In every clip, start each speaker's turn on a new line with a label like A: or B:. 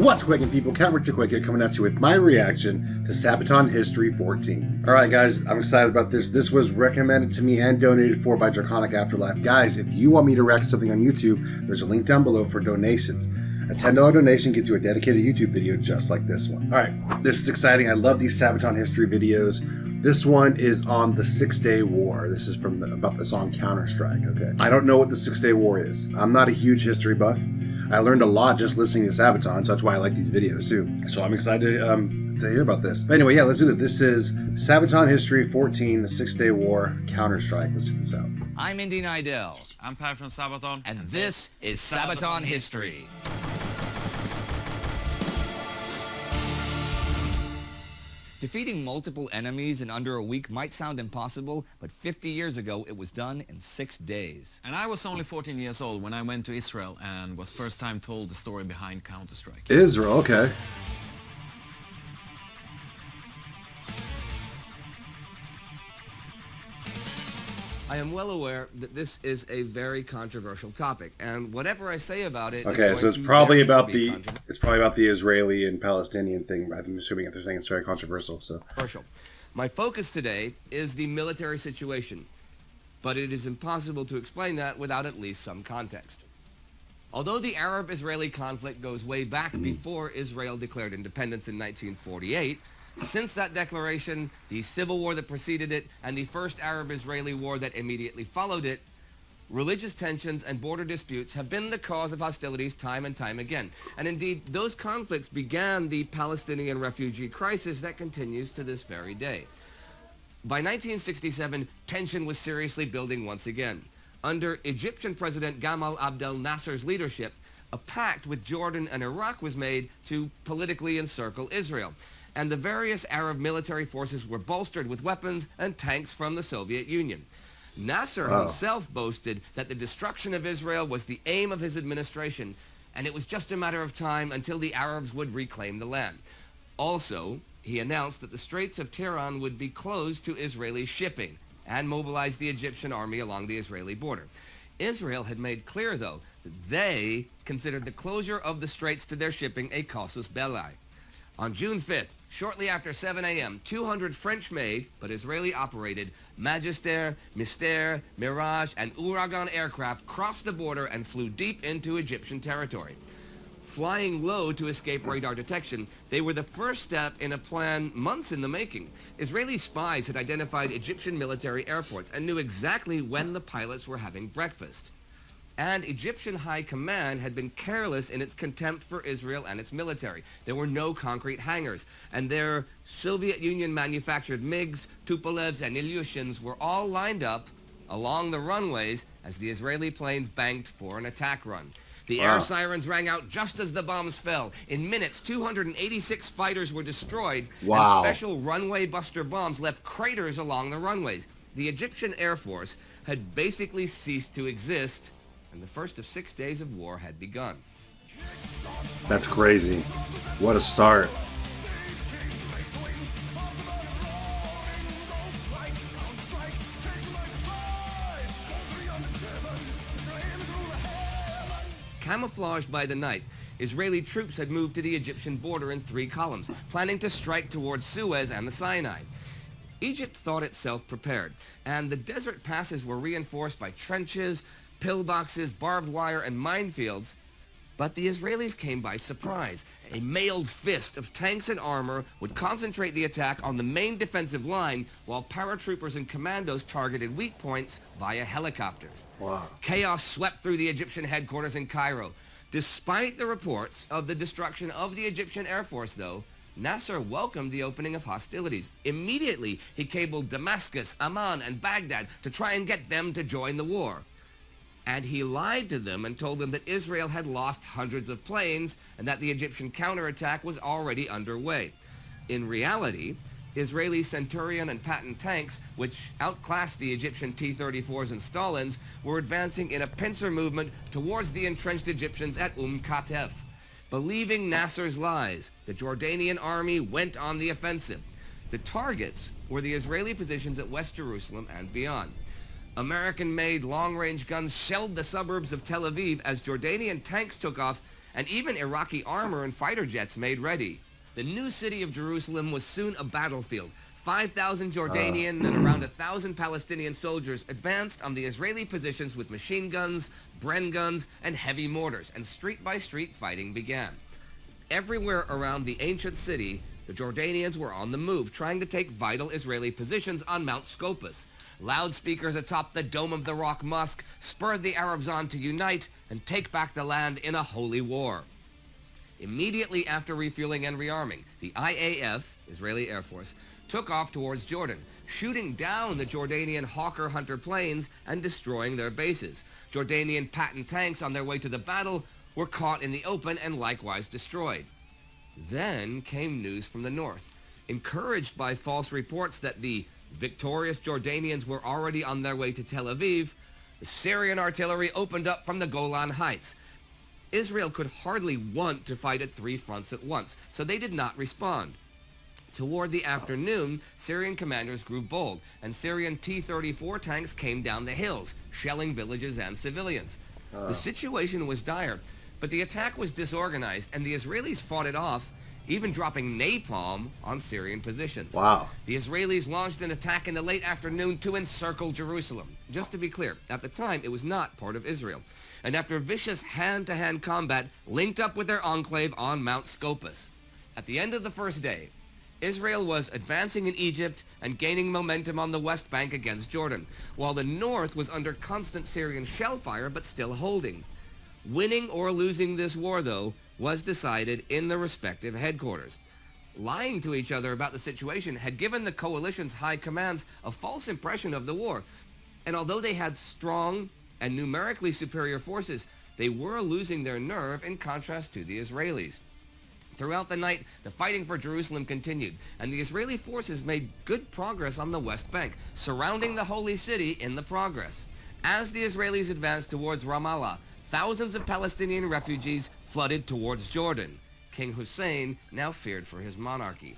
A: What's quaking, people? Counterstrike Quake here, coming at you with my reaction to Sabaton History 14. Alright guys, I'm excited about this. This was recommended to me and donated for by Draconic Afterlife. Guys, if you want me to react to something on YouTube, there's a link down below for donations. A $10 donation gets you a dedicated YouTube video just like this one. Alright, this is exciting. I love these Sabaton history videos. This one is on the 6-Day War. This is from about the song Counterstrike, okay? I don't know what the 6-Day War is. I'm not a huge history buff. I learned a lot just listening to Sabaton, so that's why I like these videos too. So I'm excited to hear about this. But anyway, yeah, let's do it. This is Sabaton History 14, the 6-Day War, Counterstrike. Let's check this out.
B: I'm Indy Nidell.
C: I'm Pat from Sabaton.
B: And this is Sabaton History. Defeating multiple enemies in under a week might sound impossible, but 50 years ago it was done in 6 days.
C: And I was only 14 years old when I went to Israel and was first time told the story behind Counterstrike.
A: Israel, okay.
D: I am well aware that this is a very controversial topic, and whatever I say about it.
A: Okay, so it's probably about the Israeli and Palestinian thing. I'm assuming if they're saying it's very controversial. So
D: controversial. My focus today is the military situation, but it is impossible to explain that without at least some context. Although the Arab-Israeli conflict goes way back before Israel declared independence in 1948. Since that declaration, the civil war that preceded it, and the first Arab-Israeli war that immediately followed it, religious tensions and border disputes have been the cause of hostilities time and time again. And indeed, those conflicts began the Palestinian refugee crisis that continues to this very day. By 1967, tension was seriously building once again. Under Egyptian President Gamal Abdel Nasser's leadership, a pact with Jordan and Iraq was made to politically encircle Israel. And the various Arab military forces were bolstered with weapons and tanks from the Soviet Union. Nasser himself boasted that the destruction of Israel was the aim of his administration, and it was just a matter of time until the Arabs would reclaim the land. Also, he announced that the Straits of Tiran would be closed to Israeli shipping and mobilized the Egyptian army along the Israeli border. Israel had made clear, though, that they considered the closure of the straits to their shipping a casus belli. On June 5th, shortly after 7 a.m., 200 French-made, but Israeli-operated, Magister, Mystère, Mirage, and Ouragan aircraft crossed the border and flew deep into Egyptian territory. Flying low to escape radar detection, they were the first step in a plan months in the making. Israeli spies had identified Egyptian military airports and knew exactly when the pilots were having breakfast. And Egyptian high command had been careless in its contempt for Israel and its military. There were no concrete hangars, and their Soviet Union manufactured MiGs, Tupolevs, and Ilyushins were all lined up along the runways as the Israeli planes banked for an attack run. The air sirens rang out just as the bombs fell. In minutes, 286 fighters were destroyed, and special runway buster bombs left craters along the runways. The Egyptian Air Force had basically ceased to exist, and the first of 6 days of war had begun.
A: That's crazy. What a start.
D: Camouflaged by the night, Israeli troops had moved to the Egyptian border in 3 columns, planning to strike towards Suez and the Sinai. Egypt thought itself prepared, and the desert passes were reinforced by trenches, pillboxes, barbed wire, and minefields, but the Israelis came by surprise. A mailed fist of tanks and armor would concentrate the attack on the main defensive line, while paratroopers and commandos targeted weak points via helicopters.
A: Wow.
D: Chaos swept through the Egyptian headquarters in Cairo. Despite the reports of the destruction of the Egyptian Air Force, though, Nasser welcomed the opening of hostilities. Immediately, he cabled Damascus, Amman, and Baghdad to try and get them to join the war. And he lied to them and told them that Israel had lost hundreds of planes and that the Egyptian counterattack was already underway. In reality, Israeli Centurion and Patton tanks, which outclassed the Egyptian T-34s and Stalins, were advancing in a pincer movement towards the entrenched Egyptians at Katef. Believing Nasser's lies, the Jordanian army went on the offensive. The targets were the Israeli positions at West Jerusalem and beyond. American-made long-range guns shelled the suburbs of Tel-Aviv as Jordanian tanks took off, and even Iraqi armor and fighter jets made ready. The new city of Jerusalem was soon a battlefield. 5,000 Jordanian and around 1,000 Palestinian soldiers advanced on the Israeli positions with machine guns, Bren guns, and heavy mortars, and street-by-street fighting began. Everywhere around the ancient city, the Jordanians were on the move, trying to take vital Israeli positions on Mount Scopus. Loudspeakers atop the Dome of the Rock Mosque spurred the Arabs on to unite and take back the land in a holy war. Immediately after refueling and rearming, the IAF, Israeli Air Force, took off towards Jordan, shooting down the Jordanian Hawker Hunter planes and destroying their bases. Jordanian Patton tanks on their way to the battle were caught in the open and likewise destroyed. Then came news from the north. Encouraged by false reports that the victorious Jordanians were already on their way to Tel Aviv, the Syrian artillery opened up from the Golan Heights. Israel could hardly want to fight at 3 fronts at once, so they did not respond. Toward the afternoon, Syrian commanders grew bold, and Syrian T-34 tanks came down the hills, shelling villages and civilians. The situation was dire, but the attack was disorganized, and the Israelis fought it off, even dropping napalm on Syrian positions.
A: Wow.
D: The Israelis launched an attack in the late afternoon to encircle Jerusalem. Just to be clear, at the time, it was not part of Israel. And after vicious hand-to-hand combat, linked up with their enclave on Mount Scopus. At the end of the first day, Israel was advancing in Egypt and gaining momentum on the West Bank against Jordan, while the north was under constant Syrian shell fire but still holding. Winning or losing this war, though, was decided in the respective headquarters. Lying to each other about the situation had given the coalition's high commands a false impression of the war, and although they had strong and numerically superior forces, they were losing their nerve in contrast to the Israelis. Throughout the night, the fighting for Jerusalem continued, and the Israeli forces made good progress on the West Bank, surrounding the holy city in the progress. As the Israelis advanced towards Ramallah, thousands of Palestinian refugees flooded towards Jordan. King Hussein now feared for his monarchy.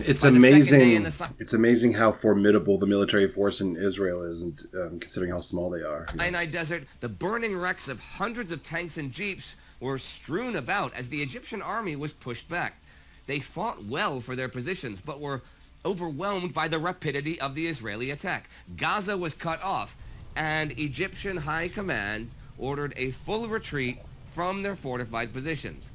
A: It's
D: By the second day
A: amazing.
D: in the
A: It's amazing how formidable the military force in Israel is, and considering how small they are.
D: Sinai Desert, the burning wrecks of hundreds of tanks and jeeps were strewn about as the Egyptian army was pushed back. They fought well for their positions, but were overwhelmed by the rapidity of the Israeli attack. Gaza was cut off, and Egyptian high command ordered a full retreat from their fortified positions.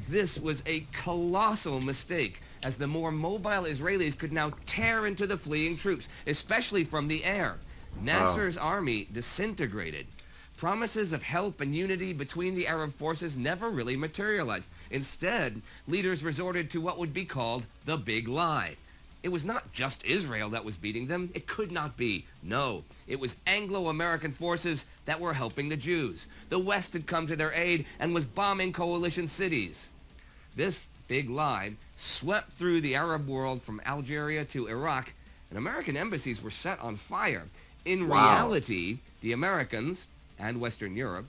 D: This was a colossal mistake, as the more mobile Israelis could now tear into the fleeing troops, especially from the air. Nasser's army disintegrated. Promises of help and unity between the Arab forces never really materialized. Instead, leaders resorted to what would be called the big lie. It was not just Israel that was beating them. It could not be. No, it was Anglo-American forces that were helping the Jews. The West had come to their aid and was bombing coalition cities. This big lie swept through the Arab world from Algeria to Iraq, and American embassies were set on fire. In reality, the Americans and Western Europe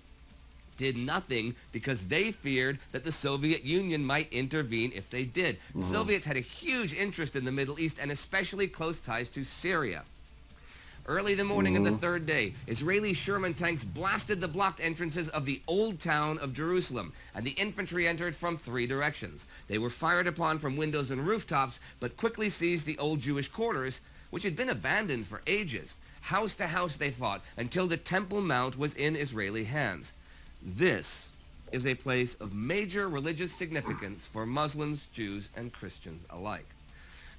D: did nothing because they feared that the Soviet Union might intervene if they did. The Soviets had a huge interest in the Middle East and especially close ties to Syria. Early the morning of the third day, Israeli Sherman tanks blasted the blocked entrances of the old town of Jerusalem, and the infantry entered from 3 directions. They were fired upon from windows and rooftops, but quickly seized the old Jewish quarters, which had been abandoned for ages. House to house they fought until the Temple Mount was in Israeli hands. This is a place of major religious significance for Muslims, Jews, and Christians alike.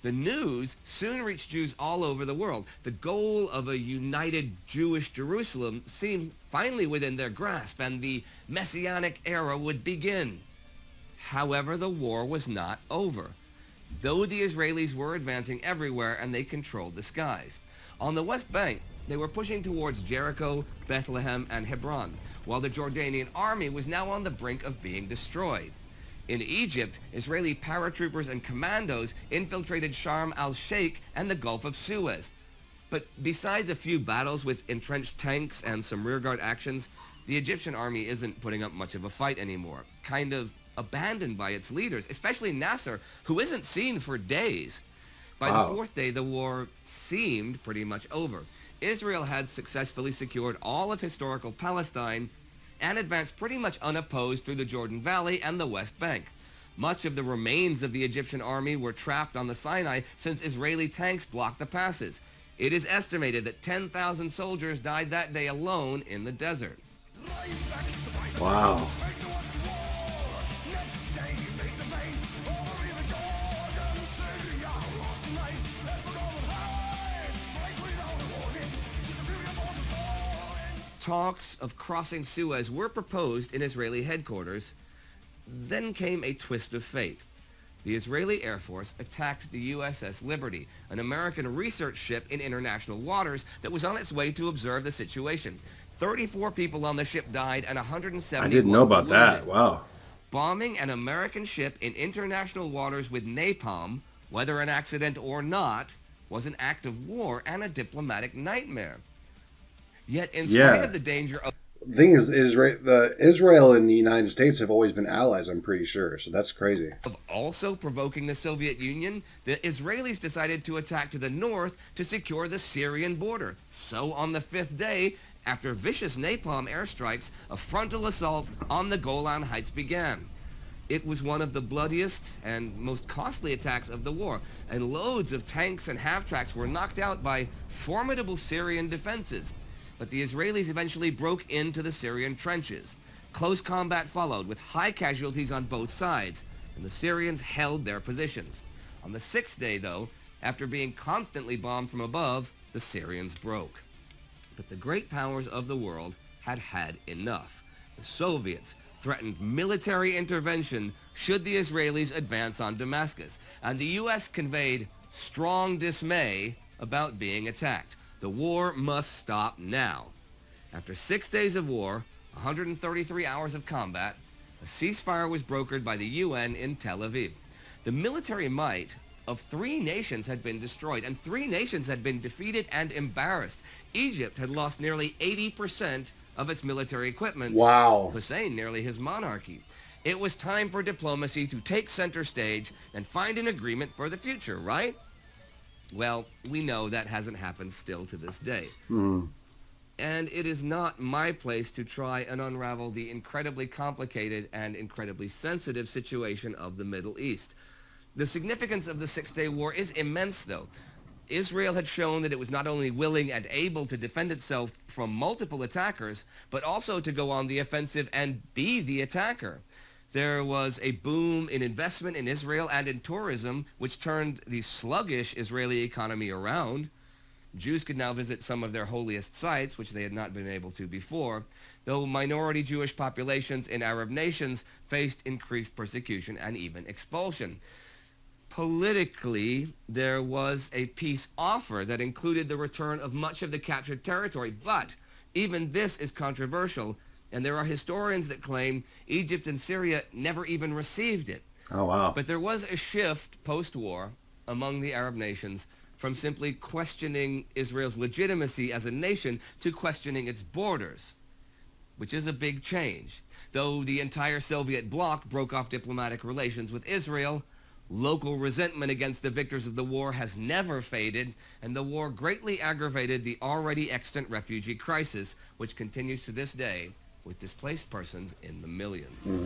D: The news soon reached Jews all over the world. The goal of a united Jewish Jerusalem seemed finally within their grasp, and the Messianic era would begin. However, the war was not over, though the Israelis were advancing everywhere and they controlled the skies. On the West Bank, they were pushing towards Jericho, Bethlehem, and Hebron, while the Jordanian army was now on the brink of being destroyed. In Egypt, Israeli paratroopers and commandos infiltrated Sharm el-Sheikh and the Gulf of Suez. But besides a few battles with entrenched tanks and some rearguard actions, the Egyptian army isn't putting up much of a fight anymore, kind of abandoned by its leaders, especially Nasser, who isn't seen for days. By
A: Wow.
D: the fourth day, the war seemed pretty much over. Israel had successfully secured all of historical Palestine and advanced pretty much unopposed through the Jordan Valley and the West Bank. Much of the remains of the Egyptian army were trapped on the Sinai since Israeli tanks blocked the passes. It is estimated that 10,000 soldiers died that day alone in the desert.
A: Wow.
D: Talks of crossing Suez were proposed in Israeli headquarters. Then came a twist of fate. The Israeli Air Force attacked the USS Liberty, an American research ship in international waters that was on its way to observe the situation. 34 people on the ship died and 170
A: I didn't know about
D: wounded.
A: that. Wow.
D: Bombing an American ship in international waters with napalm, whether an accident or not, was an act of war and a diplomatic nightmare. Yet, in spite
A: Yeah.
D: of the danger of
A: The thing is, Israel and the United States have always been allies, I'm pretty sure. So that's crazy.
D: also provoking the Soviet Union, the Israelis decided to attack to the north to secure the Syrian border. So on the fifth day, after vicious napalm airstrikes, a frontal assault on the Golan Heights began. It was one of the bloodiest and most costly attacks of the war, and loads of tanks and half-tracks were knocked out by formidable Syrian defenses. But the Israelis eventually broke into the Syrian trenches. Close combat followed with high casualties on both sides, and the Syrians held their positions. On the sixth day, though, after being constantly bombed from above, the Syrians broke. But the great powers of the world had had enough. The Soviets threatened military intervention should the Israelis advance on Damascus, and the U.S. conveyed strong dismay about being attacked. The war must stop now. After 6 days of war, 133 hours of combat, a ceasefire was brokered by the UN in Tel Aviv. The military might of 3 nations had been destroyed, and 3 nations had been defeated and embarrassed. Egypt had lost nearly 80% of its military equipment.
A: Wow.
D: Hussein nearly his monarchy. It was time for diplomacy to take center stage and find an agreement for the future, right? Well, we know that hasn't happened still to this day. And it is not my place to try and unravel the incredibly complicated and incredibly sensitive situation of the Middle East. The significance of the Six-Day War is immense, though. Israel had shown that it was not only willing and able to defend itself from multiple attackers, but also to go on the offensive and be the attacker. There was a boom in investment in Israel and in tourism, which turned the sluggish Israeli economy around. Jews could now visit some of their holiest sites, which they had not been able to before, though minority Jewish populations in Arab nations faced increased persecution and even expulsion. Politically, there was a peace offer that included the return of much of the captured territory, but even this is controversial, and there are historians that claim Egypt and Syria never even received it.
A: Oh, wow.
D: But there was a shift post-war among the Arab nations from simply questioning Israel's legitimacy as a nation to questioning its borders, which is a big change. Though the entire Soviet bloc broke off diplomatic relations with Israel, local resentment against the victors of the war has never faded, and the war greatly aggravated the already extant refugee crisis, which continues to this day with displaced persons in the millions.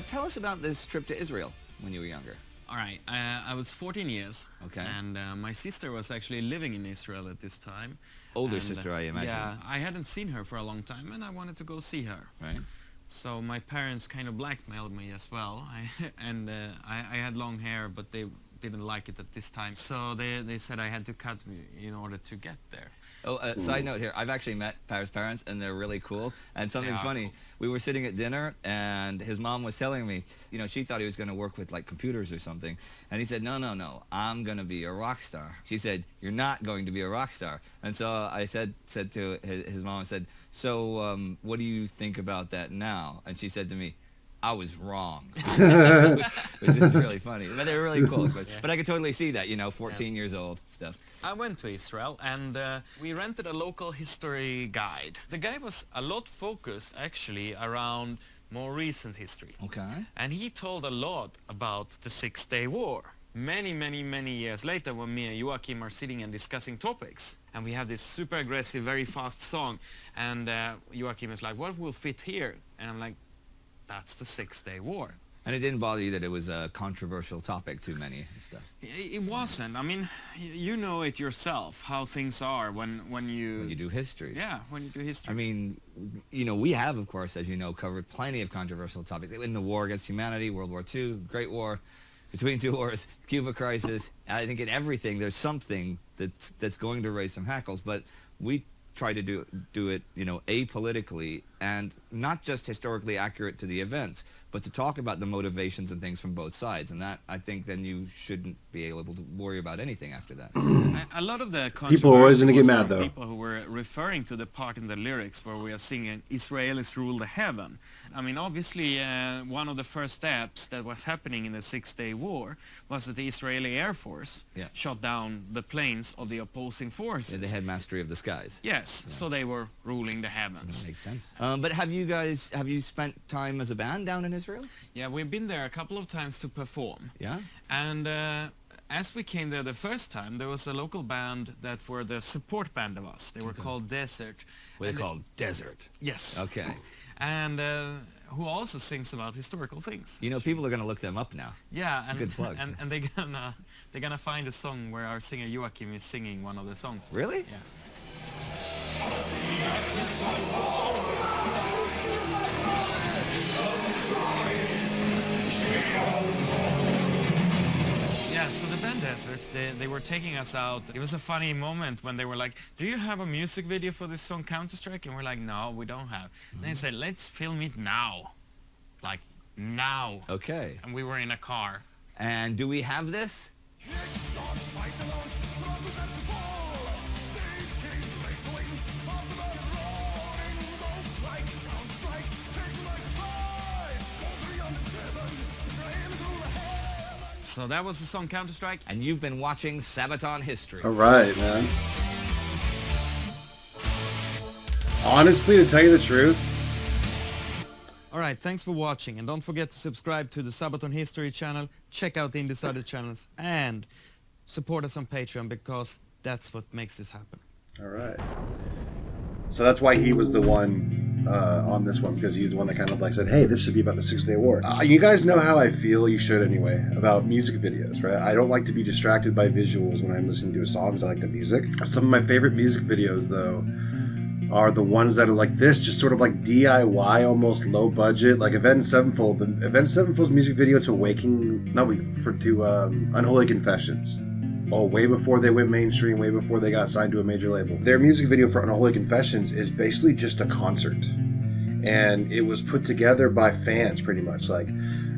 B: Tell us about this trip to Israel when you were younger.
C: All right, I was 14 years.
B: Okay.
C: And my sister was actually living in Israel at this time.
B: Older
C: And,
B: sister, I imagine.
C: Yeah, I hadn't seen her for a long time, and I wanted to go see her.
B: Right?
C: So my parents kind of blackmailed me as well. I had long hair, but they didn't like it at this time. So they said I had to cut me in order to get there.
B: Oh, side note here, I've actually met Par's parents, and they're really cool. And something
C: They are
B: funny,
C: cool.
B: we were sitting at dinner, and his mom was telling me, you know, she thought he was going to work with, like, computers or something. And he said, no, I'm going to be a rock star. She said, you're not going to be a rock star. And so I said to his mom, I said, so what do you think about that now? And she said to me, I was wrong. Which is really funny. But they were really cool. But I could totally see that, 14 years old stuff.
C: I went to Israel and we rented a local history guide. The guy was a lot focused actually around more recent history.
B: Okay.
C: And he told a lot about the Six-Day War. Many years later, when me and Joachim are sitting and discussing topics, and we have this super aggressive, very fast song, and Joachim is like, what will fit here? And I'm like, that's the Six-Day War.
B: And it didn't bother you that it was a controversial topic too many and stuff?
C: It wasn't. I mean, you know it yourself, how things are when you...
B: When you do history.
C: Yeah, when you do history.
B: I mean, we have, of course, as you know, covered plenty of controversial topics. In the war against humanity, World War II, Great War, between two wars, Cuba crisis. I think in everything there's something that's going to raise some hackles, but we try to do it, apolitically and not just historically accurate to the events, but to talk about the motivations and things from both sides. And that, I think, then you shouldn't be able to worry about anything after that.
C: A lot of the
A: People are always going to get mad, though.
C: People who were referring to the part in the lyrics where we are singing Israelis rule the heaven. I mean, obviously, one of the first steps that was happening in the Six-Day War was that the Israeli Air Force shot down the planes of the opposing forces.
B: Yeah, they had mastery of the skies.
C: Yes, so they were ruling the heavens.
B: That makes sense. But have you spent time as a band down in Israel?
C: Yeah, we've been there a couple of times to perform.
B: Yeah?
C: And as we came there the first time, there was a local band that were the support band of us. They were called Desert.
B: What they called Desert?
C: Yes.
B: Okay.
C: And who also sings about historical things.
B: People are going to look them up now.
C: Yeah,
B: it's a good plug.
C: And they're gonna find a song where our singer Joachim is singing one of the songs.
B: Really?
C: Yeah. Yeah, so the band Desert, they were taking us out. It was a funny moment when they were like, do you have a music video for this song Counterstrike? And we're like, no, we don't have. And they said, let's film it now. Like, now.
B: Okay.
C: And we were in a car.
B: And do we have this?
C: So that was the song Counterstrike.
B: And you've been watching Sabaton History.
A: All right, man. Honestly, to tell you the truth,
E: Alright, thanks for watching, and don't forget to subscribe to the Sabaton History channel, check out Indie's other channels, and support us on Patreon, because that's what makes this happen.
A: all right. So that's why he was the one on this one, because he's the one that kind of like said, hey, this should be about the Six-Day War. You guys know how I feel, you should anyway, about music videos, right? I don't like to be distracted by visuals when I'm listening to a song, because I like the music. Some of my favorite music videos, though, are the ones that are like this, just sort of like DIY, almost low budget, like Avenged Sevenfold. The Avenged Sevenfold's music video to Unholy Confessions. Oh, way before they went mainstream, way before they got signed to a major label. Their music video for Unholy Confessions is basically just a concert, and it was put together by fans, pretty much. Like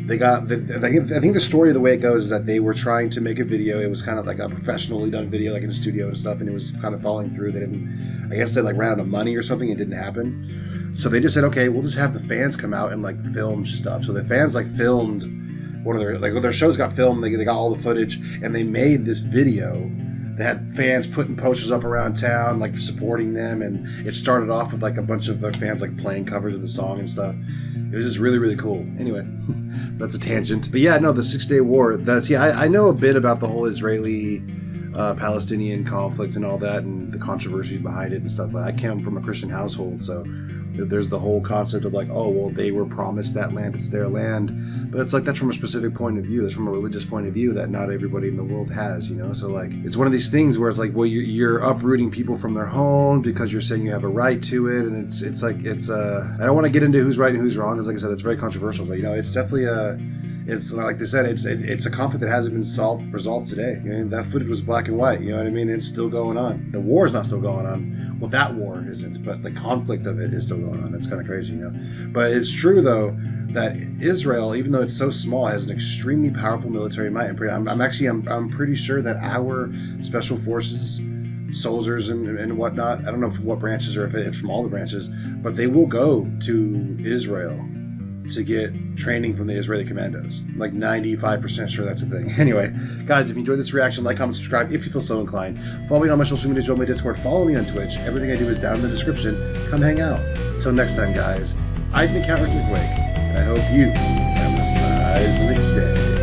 A: they got, I think the story of the way it goes is that they were trying to make a video. It was kind of like a professionally done video, like in a studio and stuff, and it was kind of falling through. They didn't. I guess they like ran out of money or something. It didn't happen. So they just said, okay, we'll just have the fans come out and like film stuff. So the fans like filmed one of their shows got filmed. They got all the footage and they made this video. They had fans putting posters up around town, like supporting them. And it started off with like a bunch of their fans like playing covers of the song and stuff. It was just really, really cool. Anyway, that's a tangent. But yeah, no, the Six-Day War. I know a bit about the whole Israeli Palestinian conflict and all that, and the controversies behind it and stuff. I came from a Christian household, so there's the whole concept of like, oh, well, they were promised that land, it's their land. But it's like, that's from a specific point of view. That's from a religious point of view that not everybody in the world has, So like, it's one of these things where it's like, well, you're uprooting people from their home because you're saying you have a right to it, and it's like, I don't want to get into who's right and who's wrong, because like I said, it's very controversial, but it's definitely it's like they said, it's a conflict that hasn't been resolved today. That footage was black and white. You know what I mean? It's still going on. The war is not still going on. Well, that war isn't, but the conflict of it is still going on. That's kind of crazy, But it's true though that Israel, even though it's so small, has an extremely powerful military might. I'm pretty sure that our special forces, soldiers and whatnot, I don't know from what branches or if it's from all the branches, but they will go to Israel to get training from the Israeli commandos. I'm like 95% sure that's a thing. Anyway, guys, if you enjoyed this reaction, like, comment, subscribe if you feel so inclined. Follow me on my social media, join my Discord, follow me on Twitch. Everything I do is down in the description. Come hang out. Until next time, guys, I've been Counterstrike, and I hope you have a seismic day.